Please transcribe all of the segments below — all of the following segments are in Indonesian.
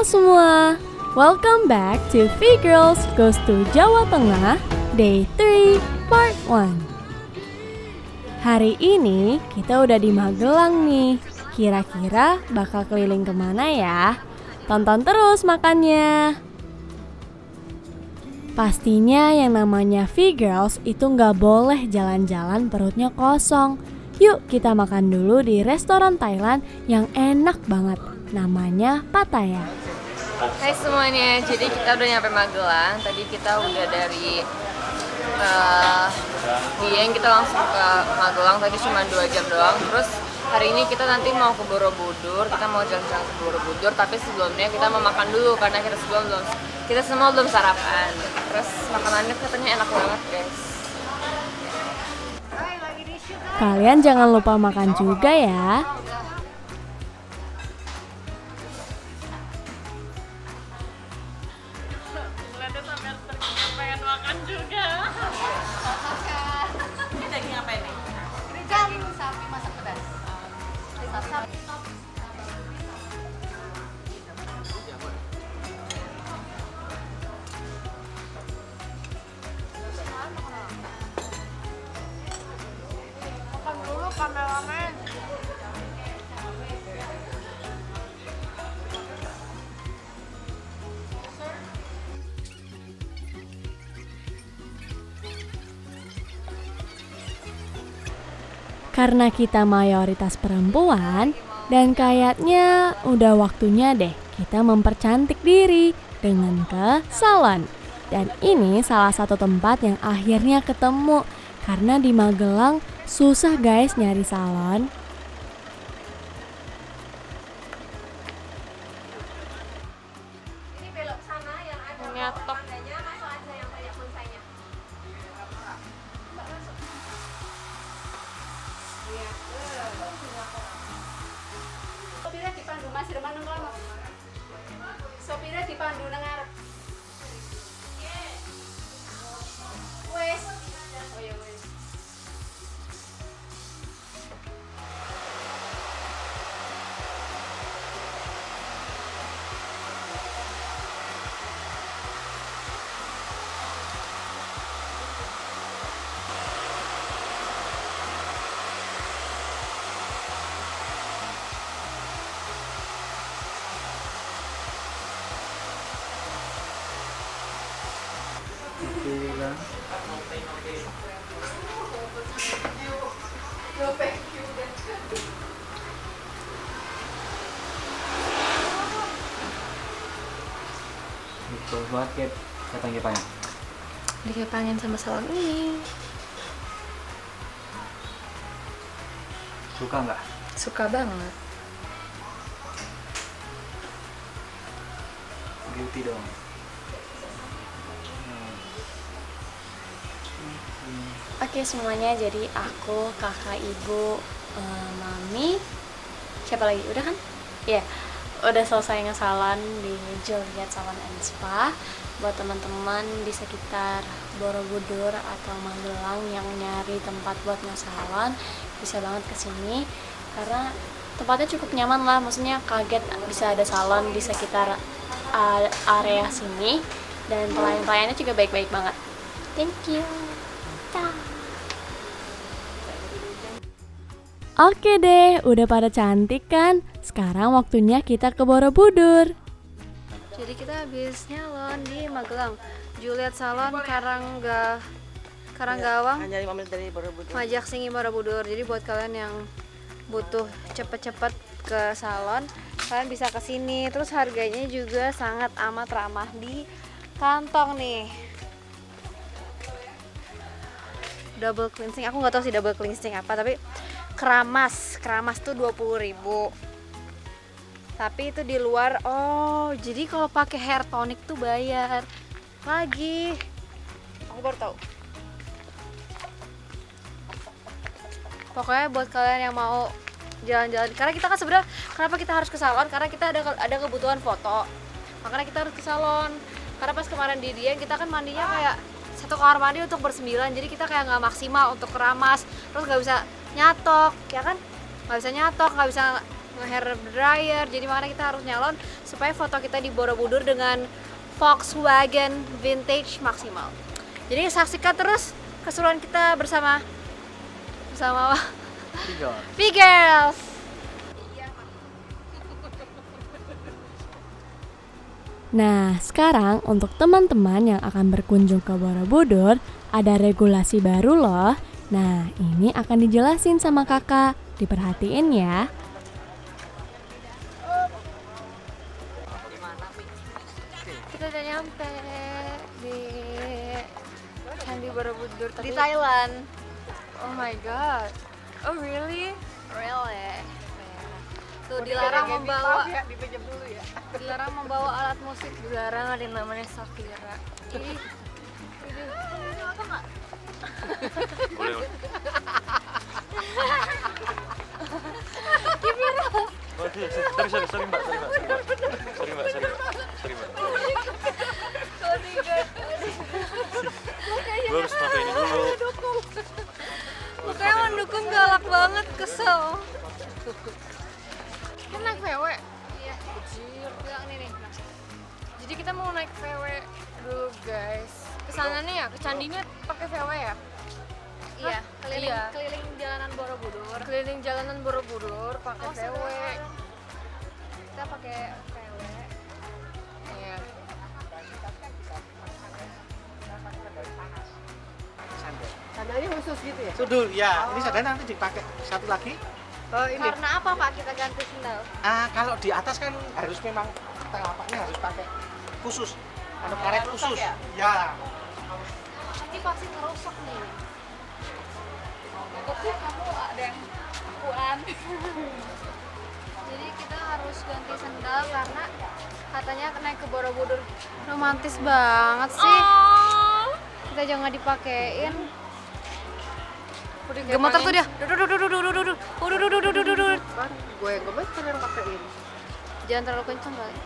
semua, welcome back to V-Girls Goes to Jawa Tengah Day 3 Part 1. Hari ini kita udah di Magelang nih. Kira-kira bakal keliling kemana ya? Tonton terus makannya. Pastinya yang namanya V-Girls itu nggak boleh jalan-jalan perutnya kosong. Yuk kita makan dulu di restoran Thailand yang enak banget. Namanya Pattaya. Hai semuanya, jadi kita udah nyampe Magelang. Tadi kita udah dari Dieng, kita langsung ke Magelang. Tadi cuma 2 jam doang. Terus hari ini kita nanti mau ke Borobudur. Kita mau jalan-jalan ke Borobudur. Tapi sebelumnya kita mau makan dulu karena kita semua belum sarapan. Terus makanannya katanya enak banget guys. Kalian jangan lupa makan juga ya. Pengen makan juga. Ini daging apa ini? Ini daging sapi masak pedas. Makan dulu kameramen. Karena kita mayoritas perempuan dan kayaknya udah waktunya deh kita mempercantik diri dengan ke salon. Dan ini salah satu tempat yang akhirnya ketemu karena di Magelang susah guys nyari salon. Ini belok sana yang ada Nyatok. tandanya, masuk aja yang banyak bonsainya. Iya. Sopirnya dipandu Mas Irman nang kono. Sopirnya dipandu nang ngarep. Wes. Oh ya wes. Itu buat kepangnya. Dikepangin sama salon ini. Suka nggak? Suka banget. Beauty dong. Oke semuanya, jadi aku, kakak, ibu, mami, siapa lagi? Udah kan? Iya, udah selesai ngesalon di Juliet Salon and Spa. Buat teman-teman di sekitar Borobudur atau Magelang yang nyari tempat buat ngesalon, bisa banget kesini karena tempatnya cukup nyaman lah. Maksudnya kaget bisa ada salon di sekitar area sini dan pelayan-pelayannya juga baik-baik banget. Thank you. Oke deh, udah pada cantik kan? Sekarang waktunya kita ke Borobudur. Jadi kita habis nyalon di Magelang. Juliet Salon Karanggawang. Hanya 5 menit dari Borobudur. Majak Singi Borobudur. Jadi buat kalian yang butuh cepet-cepet ke salon, kalian bisa ke sini. Terus harganya juga sangat amat ramah di kantong nih. Double cleansing, aku nggak tahu sih double cleansing apa, tapi keramas tuh 20.000. Tapi itu di luar. Oh, jadi kalau pakai hair tonic tuh bayar lagi. Aku baru tahu. Pokoknya buat kalian yang mau jalan-jalan, karena kita kan sebenarnya kenapa kita harus ke salon? Karena kita ada kebutuhan foto. Makanya kita harus ke salon. Karena pas kemarin di Dieng kita kan mandinya kayak satu kamar mandi untuk bersembilan, jadi kita kayak nggak maksimal untuk keramas, terus nggak bisa nyatok, ya kan? Nggak bisa nyatok, nggak bisa nge-hair dryer. Jadi makanya kita harus nyalon supaya foto kita di Borobudur dengan Volkswagen Vintage maksimal. Jadi saksikan terus keseruan kita bersama V-Girls. Nah, sekarang untuk teman-teman yang akan berkunjung ke Borobudur, ada regulasi baru loh. Nah, ini akan dijelasin sama kakak. Diperhatiin ya. Kita udah nyampe di Candi Borobudur Di Thailand. Oh my god. Oh really? Really? Tuh dilarang membawa dipinjam dulu ya. dilarang membawa alat musik. Dilarang ada yang namanya Shakira. Ih. Boleh. Oh, sorry mbak. Gue harus pakai ini dulu. Makanya mendukung galak banget, kesel. Kita naik VW. Iya. Bujir. Bilang nih. Jadi kita mau naik VW dulu guys. Kesananya ya, ke candinya pakai VW ya? Iya, keliling Iya. keliling jalanan Borobudur. Keliling jalanan Borobudur pakai Oh, VW. Kita pakai VW. Iya. Sandalnya khusus gitu ya? Sudul, ya. Ini sandalnya nanti dipakai satu lagi. Ini. Karena apa Pak kita ganti sendal? Kalau di atas kan harus memang telapaknya harus pakai khusus. Ada karet khusus. Ya. Nanti pasti ngerusak nih. Takutnya kamu ada yang akuan. Jadi kita harus ganti sendal karena katanya naik ke Borobudur romantis banget sih. Kita jangan dipakein. Gemeter tuh dia. Duh. Gue gemes kan yang pakein. Jangan terlalu kenceng kali.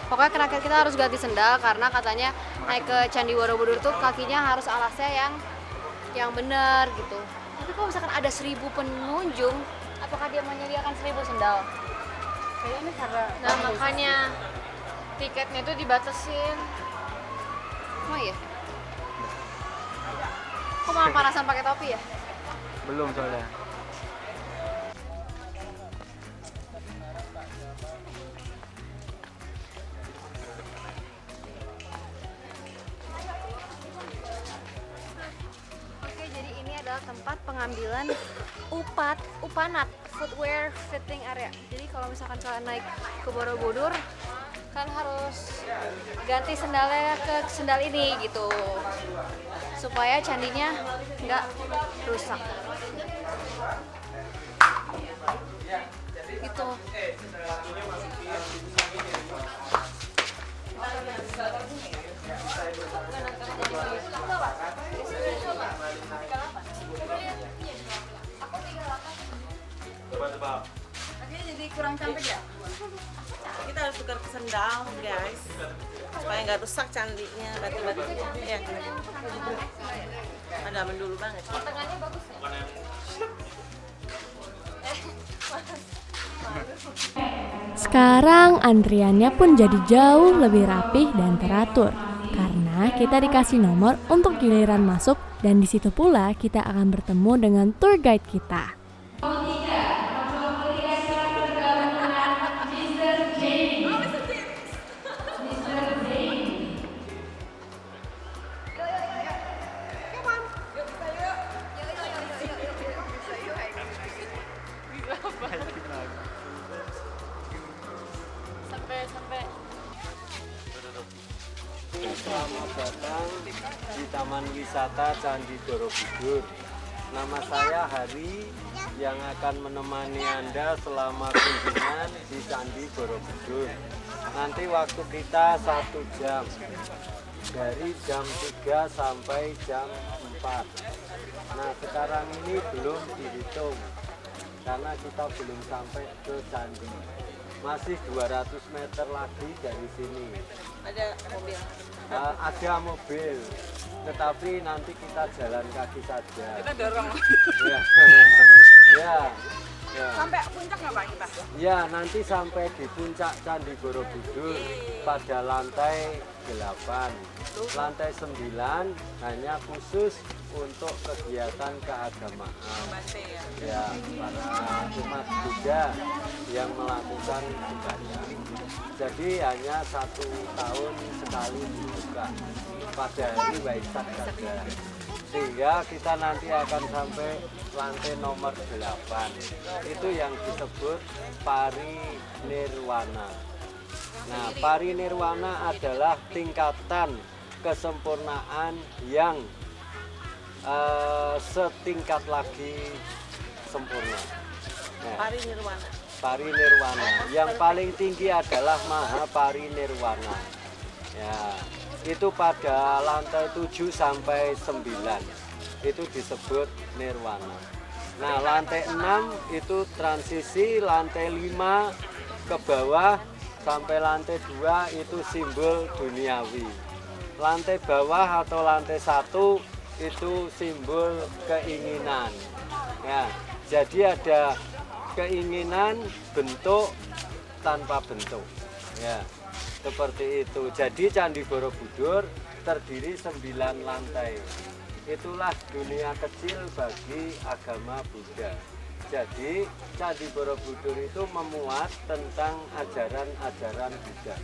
Pokoknya kira-kira kita harus ganti sendal karena katanya naik ke Candi Borobudur tuh kakinya harus alasnya yang benar gitu. Tapi kalau misalkan ada 1000 pengunjung, apakah dia menyediakan 1000 sendal? Kayaknya ini karena Nah makanya tiketnya tuh dibatasin. Oh iya. Kok malah panasan pakai topi ya? Belum soalnya. Oke, jadi ini adalah tempat pengambilan upanat, footwear fitting area. Jadi kalau misalkan kalian naik ke Borobudur, kan harus ganti sendalnya ke sendal ini gitu, supaya candinya nggak rusak. Gitu. Akhirnya jadi kurang cantik ya? Kita harus tukar ke sendal guys, supaya nggak rusak candinya, batu-batunya ya. Ada mendulu banget. Tengahnya bagus ya? Sekarang antriannya pun jadi jauh lebih rapih dan teratur karena kita dikasih nomor untuk giliran masuk dan di situ pula kita akan bertemu dengan tour guide kita. Selamat datang di Taman Wisata Candi Borobudur. Nama saya Hari yang akan menemani Anda selama kunjungan di Candi Borobudur. Nanti waktu kita 1 jam, dari jam 3 sampai jam 4. Nah sekarang ini belum dihitung karena kita belum sampai ke Candi. Masih 200 meter lagi dari sini. Ada mobil. Ada mobil, tetapi nanti kita jalan kaki saja. Kita dorong. Ya. Ya. Ya. Sampai puncak nggak Pak kita? Ya, nanti sampai di puncak Candi Borobudur pada lantai 8. Lantai 9 hanya khusus untuk kegiatan keagamaan. Bante ya. Ya, para umat Buddha yang melakukan ibadah. Jadi hanya 1 tahun sekali dibuka pada hari Waisak saja. Sehingga kita nanti akan sampai lantai nomor 8. Itu yang disebut parinirwana. Nah, parinirwana adalah tingkatan kesempurnaan yang setingkat lagi sempurna. Nah, Parinirwana. parinirwana. Yang paling tinggi adalah maha parinirwana. Ya, itu pada lantai 7 sampai 9. Itu disebut nirwana. Nah, lantai 6 itu transisi, lantai 5 ke bawah sampai lantai 2 itu simbol duniawi. Lantai bawah atau lantai 1 itu simbol keinginan. Ya, jadi ada keinginan bentuk tanpa bentuk. Ya, seperti itu. Jadi Candi Borobudur terdiri 9 lantai. Itulah dunia kecil bagi agama Buddha. Jadi Candi Borobudur itu memuat tentang ajaran-ajaran Buddha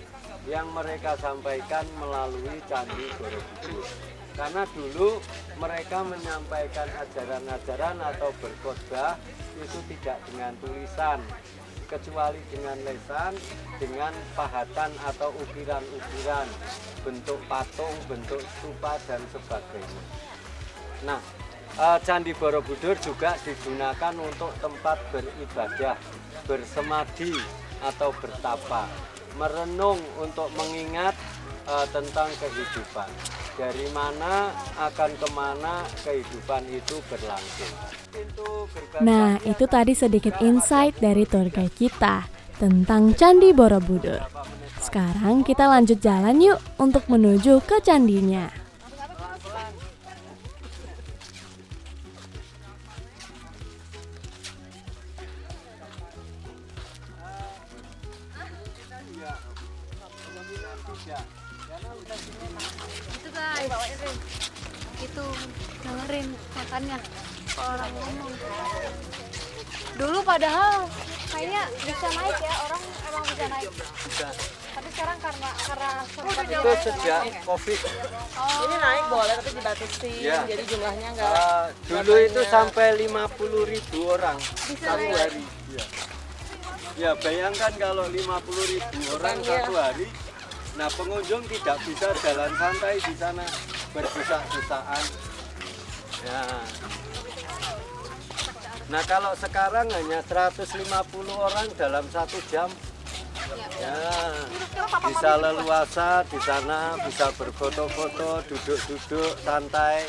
yang mereka sampaikan melalui Candi Borobudur. Karena dulu mereka menyampaikan ajaran-ajaran atau berkhotbah itu tidak dengan tulisan, kecuali dengan lesan, dengan pahatan atau ukiran-ukiran, bentuk patung, bentuk stupa, dan sebagainya. Nah, Candi Borobudur juga digunakan untuk tempat beribadah, bersemadi atau bertapa, merenung untuk mengingat tentang kehidupan. Dari mana akan kemana kehidupan itu berlangsung. Nah, itu tadi sedikit insight dari tour guide kita tentang Candi Borobudur. Sekarang kita lanjut jalan yuk untuk menuju ke candinya. Itu guys, itu dengerin makannya orang ngomong. Dulu padahal kayaknya bisa naik ya, orang emang bisa naik. Tapi sekarang karena sempat Itu sejak COVID. Ini naik boleh tapi dibatasin. Ya. Jadi jumlahnya enggak. Dulu itu sampai 50.000 orang satu hari. Ya. Ya, bayangkan kalau 50.000 orang satu hari. Nah, pengunjung tidak bisa jalan santai di sana berdesak-desakan. Ya. Nah, kalau sekarang hanya 150 orang dalam 1 jam. Ya, bisa leluasa di sana, bisa berfoto-foto, duduk-duduk santai.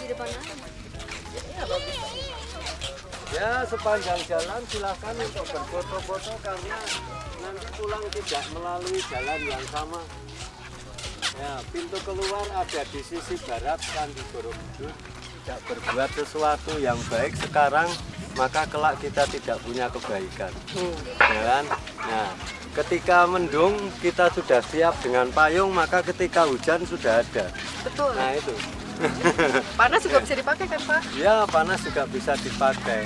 di depannya. Ya, sepanjang jalan silakan untuk berfoto-foto karena nanti pulang tidak melalui jalan yang sama. Ya, pintu keluar ada di sisi barat Candi Borobudur. Tidak berbuat sesuatu yang baik sekarang, maka kelak kita tidak punya kebaikan. Ya kan? Nah, ketika mendung kita sudah siap dengan payung, maka ketika hujan sudah ada. Betul. Nah, itu. Panas juga bisa dipakai kan Pak? Ya, panas juga bisa dipakai.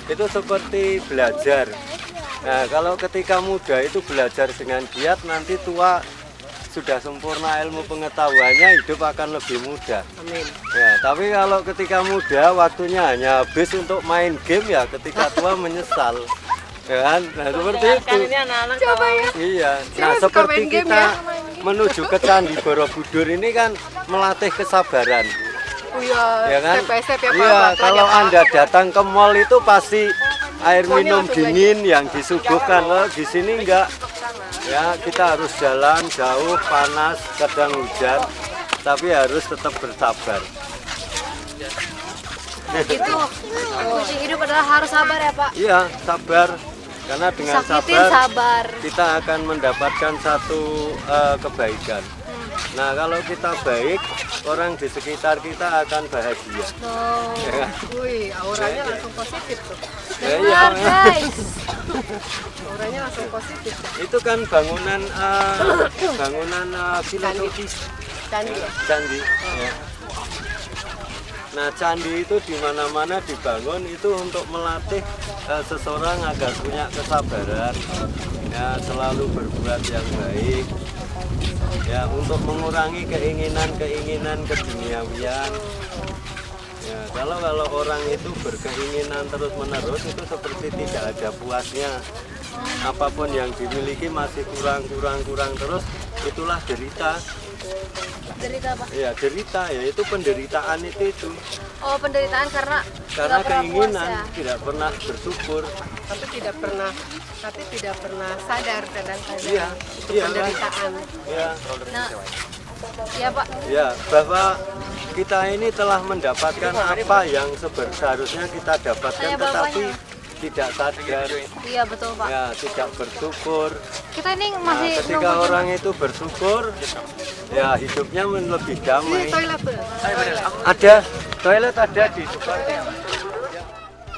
Itu seperti belajar. Nah, kalau ketika muda itu belajar dengan giat, nanti tua sudah sempurna ilmu pengetahuannya, hidup akan lebih mudah. Amin. Ya, tapi kalau ketika muda waktunya hanya habis untuk main game, ya ketika tua menyesal. Ya kan? Nah, seperti itu. Ini anak-anak coba ya. Iya. Nah, seperti kita menuju ke Candi Borobudur ini kan melatih kesabaran. Ya kan? Step-step ya Pak. Iya, kalau Anda datang ke mall itu pasti air minum dingin yang disuguhkan. Loh, di sini enggak. Ya, kita harus jalan jauh, panas, kadang hujan, tapi harus tetap bersabar. Gitu. Kunci hidup adalah harus sabar ya Pak. Iya, sabar. Karena dengan Sakitin sabar. kita akan mendapatkan satu kebaikan. Nah kalau kita baik, orang di sekitar kita akan bahagia. Ya. Wih, auranya langsung positif tuh. Ya, iya. guys. Auranya langsung positif. Itu kan bangunan filosofis Candi ya? candi. Ya. Nah candi itu di mana-mana dibangun itu untuk melatih seseorang agar punya kesabaran, ya selalu berbuat yang baik, ya untuk mengurangi keinginan keduniawian. Ya, kalau orang itu berkeinginan terus-menerus itu seperti tidak ada puasnya. Apapun yang dimiliki masih kurang terus, itulah derita. Derita apa? Ya derita, yaitu penderitaan itu. Oh, penderitaan karena Karena nggak pernah keinginan puas, ya? tidak pernah bersyukur. Tapi tidak pernah sadar kadang-kadang Iya, itu iya kan? penderitaan. Ya, Nah, ya Pak. ya bahwa kita ini telah mendapatkan apa yang seharusnya kita dapatkan, Saya tetapi bapaknya. tidak sadar. Iya betul Pak. Ya, tidak bersyukur. Kita ini Nah, masih ketika nunggu orang itu bersyukur, ya hidupnya lebih damai. Ada toilet ada di depan.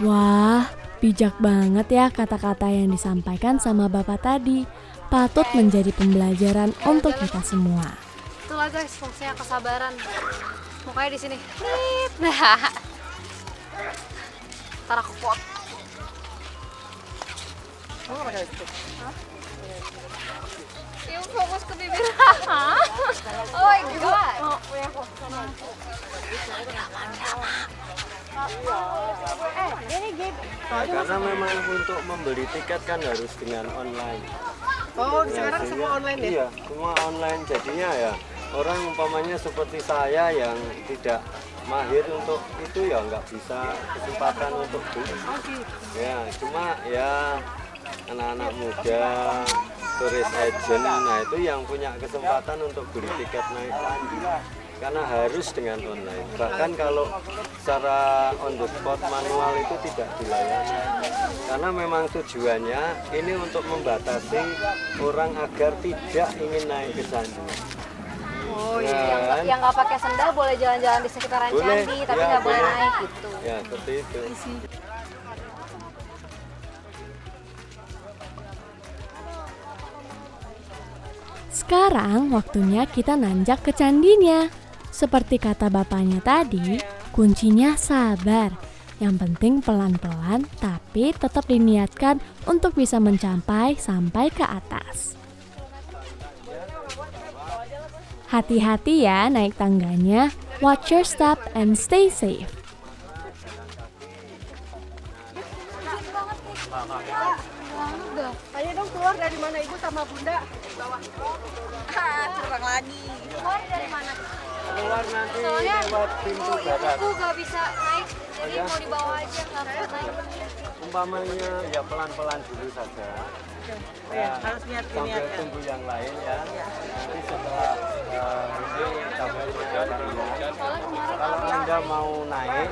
Wah, bijak banget ya kata-kata yang disampaikan sama Bapak tadi. Patut menjadi pembelajaran untuk kita semua. Itulah guys, fungsinya kesabaran. Mukanya di sini. Ntar aku pot. Yuk fokus ke bibir. Oh my god. Karena memang untuk membeli tiket kan harus dengan online. Oh, Ya, sekarang sehingga- semua online ya? Iya, semua online. Jadinya ya orang umpamanya seperti saya yang tidak mahir untuk itu ya nggak bisa kesempatan untuk beli. Ya, cuma ya anak-anak muda, turis agent, nah itu yang punya kesempatan untuk beli tiket naik candi. Karena harus dengan online. Bahkan kalau secara on the spot manual itu tidak dilayani. Karena memang tujuannya ini untuk membatasi orang agar tidak ingin naik ke candi. Oh iya. Kan? Yang nggak pakai sendal boleh jalan-jalan di sekitaran Boleh, candi, tapi ya, nggak boleh boleh. naik gitu. Ya, seperti itu. Sekarang waktunya kita nanjak ke candinya. Seperti kata bapaknya tadi, kuncinya sabar. Yang penting pelan-pelan, tapi tetap diniatkan untuk bisa mencapai sampai ke atas. Hati-hati ya naik tangganya. Watch your step and stay safe. Ayo dong keluar dari mana Ibu sama Bunda? Bawah. Terbang lagi. Keluar dari mana? Keluar nanti Soalnya lewat pintu barat. aku nggak bisa naik, jadi mau dibawa aja nggak bisa naik. Umpamanya ya pelan-pelan dulu saja. Ya, harus sambil niat-niat. tunggu yang lain ya. Nanti setelah ini sampai kalau Anda mau naik,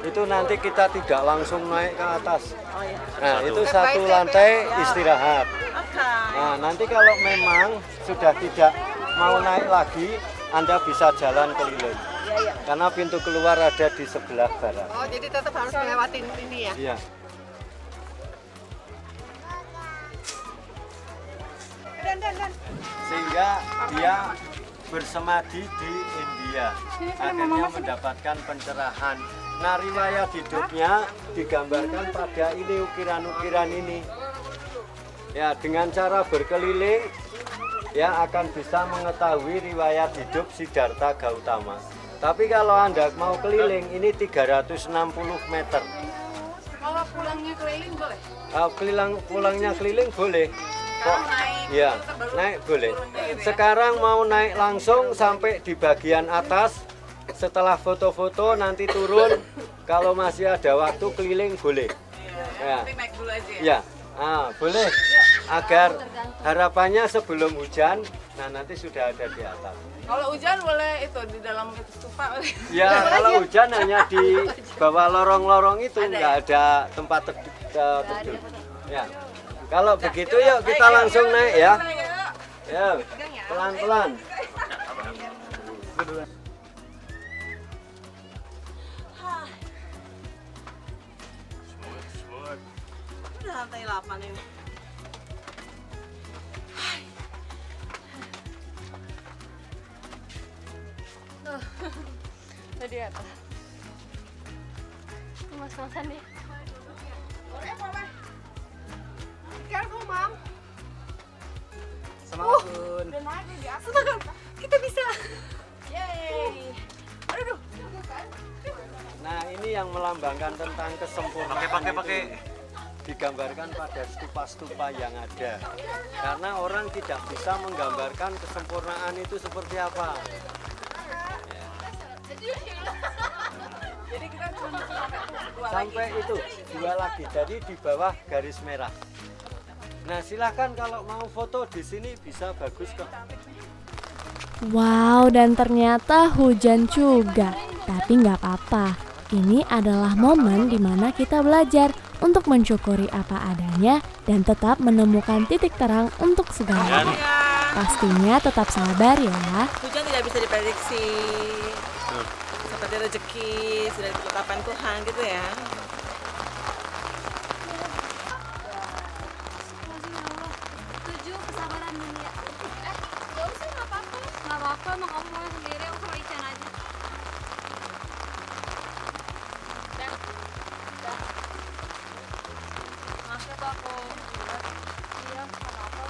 itu nanti kita tidak langsung naik ke atas. Nah, itu satu lantai istirahat. Nah, nanti kalau memang sudah tidak mau naik lagi, Anda bisa jalan keliling. Karena pintu keluar ada di sebelah barat. Oh, jadi tetap harus melewatin ini ya? Iya. Dan. Sehingga dia bersemadi di India, akhirnya mendapatkan pencerahan. Nah, riwayat hidupnya digambarkan pada ini, ukiran-ukiran ini. Ya, dengan cara berkeliling, ya akan bisa mengetahui riwayat hidup Siddhartha Gautama. Tapi kalau Anda mau keliling, ini 360 meter. Kalau pulangnya keliling boleh? Pulangnya keliling boleh. Kok? Ya, naik boleh. Sekarang mau naik langsung sampai di bagian atas. Setelah foto-foto nanti turun. Kalau masih ada waktu keliling boleh. Ya, Naik dulu aja ya? ya. Boleh. Agar harapannya sebelum hujan, nah nanti sudah ada di atas. Kalau hujan boleh itu di dalam itu stupa. Ya, kalau hujan hanya di bawah lorong-lorong itu, nggak ada tempat teduh. Ya. Kalau begitu yuk kita langsung naik ya. Ya, pelan-pelan. Aku duluan. Udah lantai 8 ini. Tadi apa? Mas-masan deh. Careful, Mom. Semangat, Bun. Kita bisa. Yay. Aduh. Nah, ini yang melambangkan tentang kesempurnaan. Pakai. Digambarkan pada stupa-stupa yang ada. Karena orang tidak bisa menggambarkan kesempurnaan itu seperti apa. Jadi kita cuma sampai dua lagi. Sampai itu dua lagi. Jadi di bawah garis merah. Nah, silahkan kalau mau foto di sini bisa bagus kok. Wow, dan ternyata hujan juga. Tapi nggak apa-apa. Ini adalah momen dimana kita belajar untuk mensyukuri apa adanya dan tetap menemukan titik terang untuk segalanya. Pastinya tetap sabar ya. Hujan tidak bisa diprediksi. Seperti rezeki sudah ditetapkan Tuhan gitu ya. Tujuh kesabaran dunia. Gak usah, gak apa-apa. Gak apa-apa, emang kamu mau sendiri, aku sama Ican aja. Maaf ya Pak, aku Iya, gak apa-apa.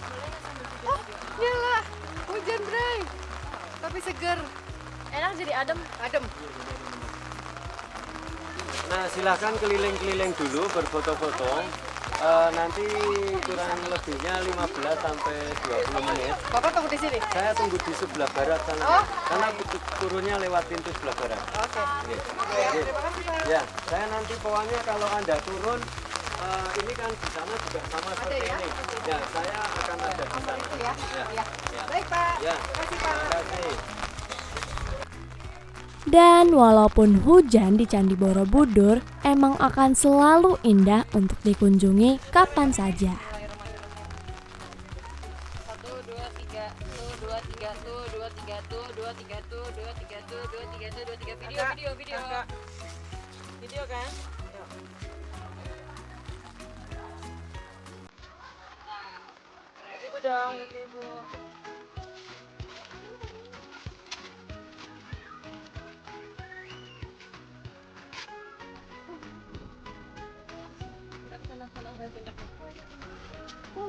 Boleh gak sambil video? Iyalah, hujan Bray. Tapi seger. Enak jadi adem. Nah, silahkan keliling-keliling dulu berfoto-foto. Nanti kurang lebihnya 15 sampai 20 menit. Bapak tunggu di sini. Saya tunggu di sebelah barat sana. Karena turunnya lewat pintu sebelah barat. Oke. Oke. Ya, saya nanti pokoknya kalau Anda turun ini kan di sana juga sama seperti ini. Ya, saya akan ada di sana. Ya. Baik, Pak. Ya. Terima kasih, Pak. Terima kasih. Dan walaupun hujan di Candi Borobudur emang akan selalu indah untuk dikunjungi kapan saja. 1, 2, 3, 2, 3, 2, 3, 2, 3, 2, 3, 2, 3, 2, 3, video. Video kan? Yuk. Ibu dong, ibu.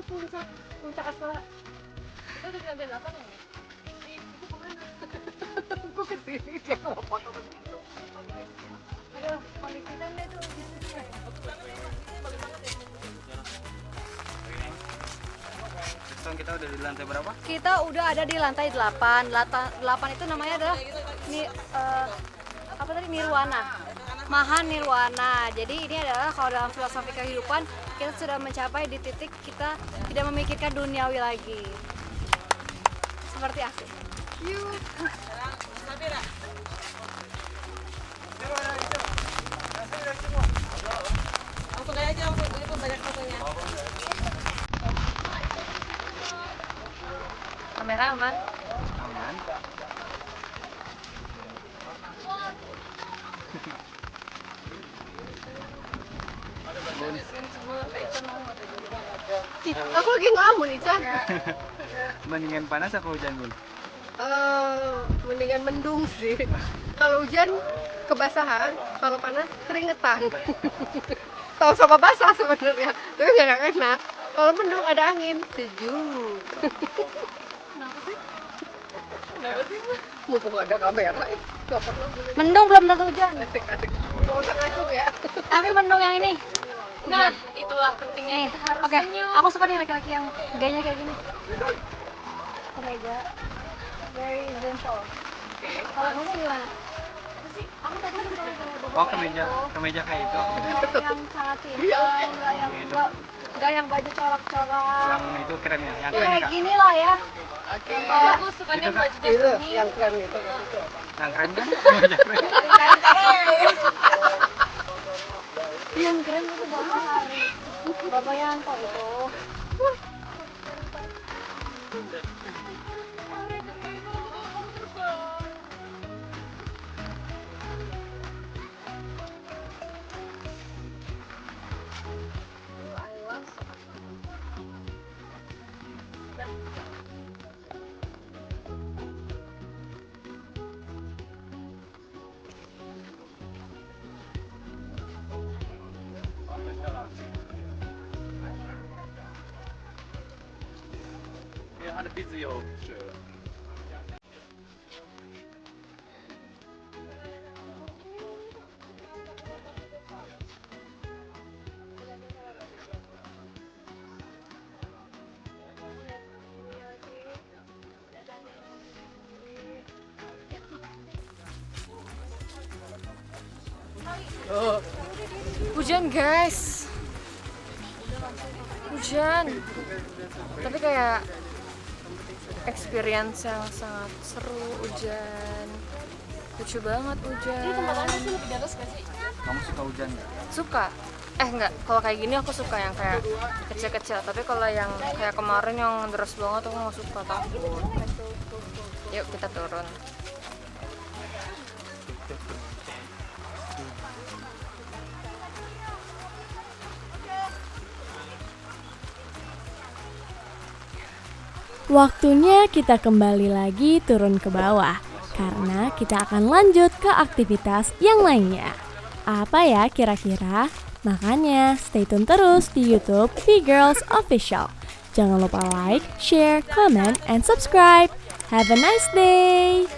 Puncak aspal. Itu udah ngambil apa nih? Itu kemana? Gue kesini, dia mau foto begitu. Aduh, kondisinya itu Sekarang kita udah di lantai berapa? kita udah ada di lantai 8. 8 itu namanya adalah apa tadi, Nirwana. Maha Nirwana. Jadi ini adalah kalau dalam filosofi kehidupan kita sudah mencapai di titik kita tidak memikirkan duniawi lagi. Seperti aku. Langsung aja, langsung itu banyak fotonya. Kamera aman? Aman. Aku lagi ngelamun, Ican. Mendingan panas apa hujan, Bun? Mendingan mendung sih. Kalau hujan kebasahan, kalau panas keringetan. Tahu sama basah sebenarnya, tapi nggak enak. Kalau mendung ada angin, sejuk. Kenapa sih? Mumpung ada kamera, nggak pernah. Mendung belum tentu hujan. Asik-asik. Nggak usah ngacung ya. Tapi mendung yang ini. Nah, itulah pentingnya. Oke, aku suka nih laki-laki yang gayanya kayak gini. Kemeja, very essential. Kalau kamu gimana? Aku tadi kan udah Oh, kemeja kayak itu. yang sangat simpel, nggak yang baju colok-colok. Yang itu keren ya, yang keren Kayak Kak. gini lah ya. Aku sukanya bajunya ini. Yang keren itu. Yang keren kan? Kemeja keren. Yang keren itu Bapak Yanto itu. Hujan guys, hujan. Tapi kayak experience yang sangat seru hujan. Lucu banget hujan. Ini tempatnya sih lebih di atas gak sih? Kamu suka hujan nggak? Suka. Enggak, kalau kayak gini aku suka yang kayak kecil-kecil. Tapi kalau yang kayak kemarin yang deras banget aku nggak suka, takut. Yuk kita turun. Waktunya kita kembali lagi turun ke bawah karena kita akan lanjut ke aktivitas yang lainnya. Apa ya kira-kira? Makanya stay tune terus di YouTube V-Girls Official. Jangan lupa like, share, comment, and subscribe. Have a nice day!